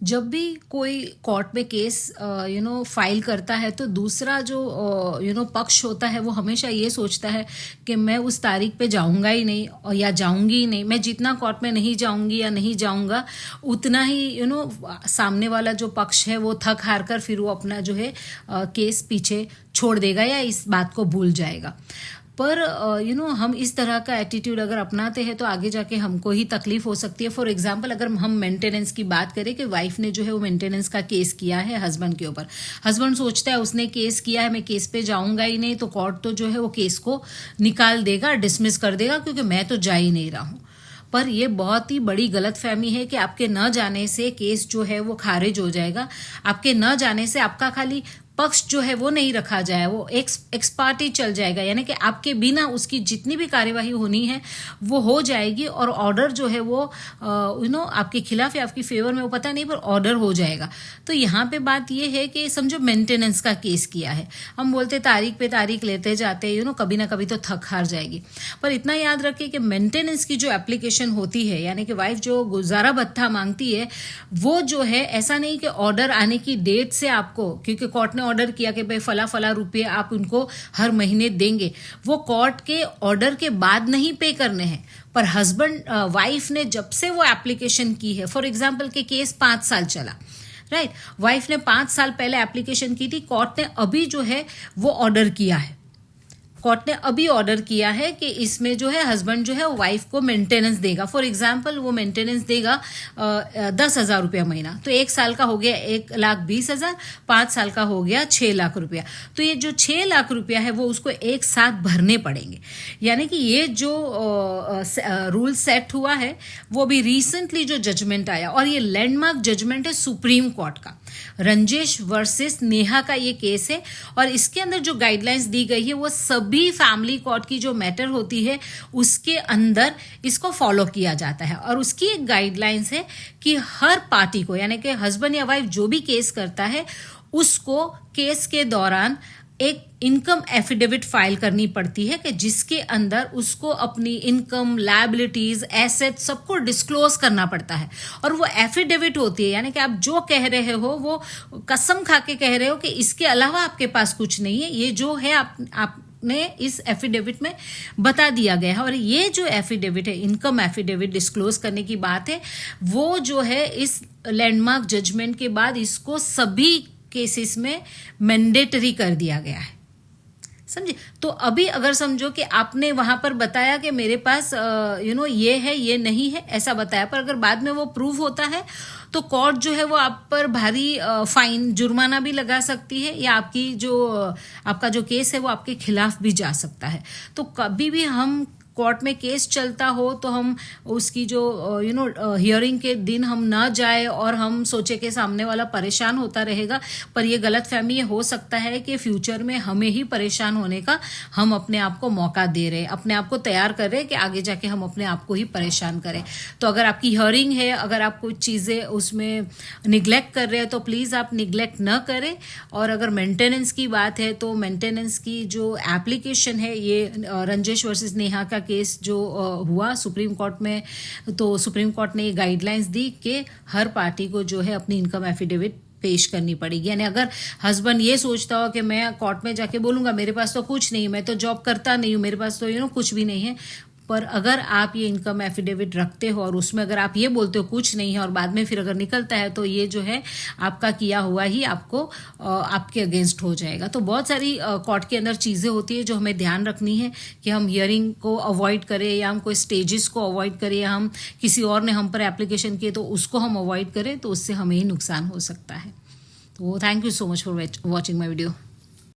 जब भी कोई कोर्ट में केस फाइल करता है तो दूसरा जो पक्ष होता है वो हमेशा ये सोचता है कि मैं उस तारीख पे जाऊंगा ही नहीं और या जाऊंगी ही नहीं। मैं जितना कोर्ट में नहीं जाऊंगी या नहीं जाऊंगा उतना ही सामने वाला जो पक्ष है वो थक हार कर फिर वो अपना जो है केस पीछे छोड़ देगा या इस बात को भूल जाएगा। पर हम इस तरह का एटीट्यूड अगर अपनाते हैं तो आगे जाके हमको ही तकलीफ हो सकती है। फॉर एग्जांपल अगर हम मेंटेनेंस की बात करें कि वाइफ ने जो है वो मेंटेनेंस का केस किया है हस्बैंड के ऊपर। हस्बैंड सोचता है उसने केस किया है, मैं केस पे जाऊंगा ही नहीं, तो कोर्ट तो जो है वो केस को निकाल देगा, डिसमिस कर देगा, क्योंकि मैं तो जा ही नहीं रहा हूँ। पर यह बहुत ही बड़ी गलतफहमी है कि आपके न जाने से केस जो है वो खारिज हो जाएगा। आपके न जाने से आपका खाली पक्ष जो है वो नहीं रखा जाए, वो एक्स पार्टी चल जाएगा, यानी कि आपके बिना उसकी जितनी भी कार्यवाही होनी है वो हो जाएगी और ऑर्डर जो है वो आपके खिलाफ या आपकी फेवर में वो पता नहीं पर ऑर्डर हो जाएगा। तो यहाँ पे बात ये है कि समझो मेंटेनेंस का केस किया है, हम बोलते तारीख पे तारीख लेते जाते कभी ना कभी तो थक हार जाएगी। पर इतना याद रखिए कि मेंटेनेंस की जो एप्लीकेशन होती है, यानी कि वाइफ जो गुजारा भत्ता मांगती है, वो जो है ऐसा नहीं कि ऑर्डर आने की डेट से आपको, क्योंकि कोर्ट ने ऑर्डर किया कि भाई फला फला रुपये आप उनको हर महीने देंगे, वो कोर्ट के ऑर्डर के बाद नहीं पे करने हैं। पर हस्बैंड वाइफ ने जब से वो एप्लीकेशन की है, फॉर एग्जांपल के केस 5 साल चला, राइट, वाइफ ने 5 साल पहले एप्लीकेशन की थी, कोर्ट ने अभी जो है वो ऑर्डर किया है, कोर्ट ने अभी ऑर्डर किया है कि इसमें जो है हस्बैंड जो है वाइफ को मेंटेनेंस देगा। फॉर एग्जांपल वो मेंटेनेंस देगा 10,000 रुपया महीना, तो 1 साल का हो गया 1,20,000, 5 साल का हो गया 6 लाख रुपया। तो ये जो 6 लाख रुपया है वो उसको एक साथ भरने पड़ेंगे। यानी कि ये जो रूल सेट हुआ है वो भी रिसेंटली जो जजमेंट आया, और ये लैंडमार्क जजमेंट है सुप्रीम कोर्ट का, रंजेश वर्सेस नेहा का ये केस है। और इसके अंदर जो गाइडलाइंस दी गई है वो सभी फैमिली कोर्ट की जो मैटर होती है उसके अंदर इसको फॉलो किया जाता है। और उसकी एक गाइडलाइंस है कि हर पार्टी को, यानी कि हस्बैंड या वाइफ जो भी केस करता है उसको केस के दौरान एक इनकम एफिडेविट फाइल करनी पड़ती है कि जिसके अंदर उसको अपनी इनकम, लायबिलिटीज, एसेट सबको डिस्क्लोज करना पड़ता है। और वो एफिडेविट होती है, यानी कि आप जो कह रहे हो वो कसम खा के कह रहे हो कि इसके अलावा आपके पास कुछ नहीं है, ये जो है आपने इस एफिडेविट में बता दिया गया है। और ये जो एफिडेविट है, इनकम एफिडेविट डिस्क्लोज करने की बात है, वो जो है इस लैंडमार्क जजमेंट के बाद इसको सभी केसेस में मैंडेटरी कर दिया गया है, समझे। तो अभी अगर समझो कि आपने वहां पर बताया कि मेरे पास ये है, ये नहीं है, ऐसा बताया, पर अगर बाद में वो प्रूव होता है तो कोर्ट जो है वो आप पर भारी फाइन, जुर्माना भी लगा सकती है, या आपका जो केस है वो आपके खिलाफ भी जा सकता है। तो कभी भी हम कोर्ट में केस चलता हो तो हम उसकी जो हियरिंग के दिन हम ना जाए और हम सोचे कि सामने वाला परेशान होता रहेगा। पर यह गलतफहमी ये हो सकता है कि फ्यूचर में हमें ही परेशान होने का हम अपने आप को मौका दे रहे हैं, अपने आप को तैयार कर रहे हैं कि आगे जाके हम अपने आप को ही परेशान करें। तो अगर आपकी हियरिंग है, अगर आप कुछ चीज़ें उसमें निग्लेक्ट कर रहे हैं तो प्लीज़ आप निग्लेक्ट न करें। और अगर मेंटेनेंस की बात है तो मेंटेनेंस की जो एप्लीकेशन है, ये रंजेश वर्सेस नेहा का केस जो हुआ सुप्रीम कोर्ट में, तो सुप्रीम कोर्ट ने ये गाइडलाइंस दी कि हर पार्टी को जो है अपनी इनकम एफिडेविट पेश करनी पड़ेगी। यानी अगर हस्बैंड ये सोचता हो कि मैं कोर्ट में जाके बोलूंगा मेरे पास तो कुछ नहीं, मैं तो जॉब करता नहीं हूँ, मेरे पास तो कुछ भी नहीं है, पर अगर आप ये इनकम एफिडेविट रखते हो और उसमें अगर आप ये बोलते हो कुछ नहीं है और बाद में फिर अगर निकलता है तो ये जो है आपका किया हुआ ही आपको आपके अगेंस्ट हो जाएगा। तो बहुत सारी कोर्ट के अंदर चीज़ें होती है जो हमें ध्यान रखनी है कि हम हियरिंग को अवॉइड करें, या हम कोई स्टेजेस को अवॉइड करें, या हम किसी और ने हम पर एप्लीकेशन किए तो उसको हम अवॉइड करें, तो उससे हमें ही नुकसान हो सकता है। तो thank you so much for watching my video.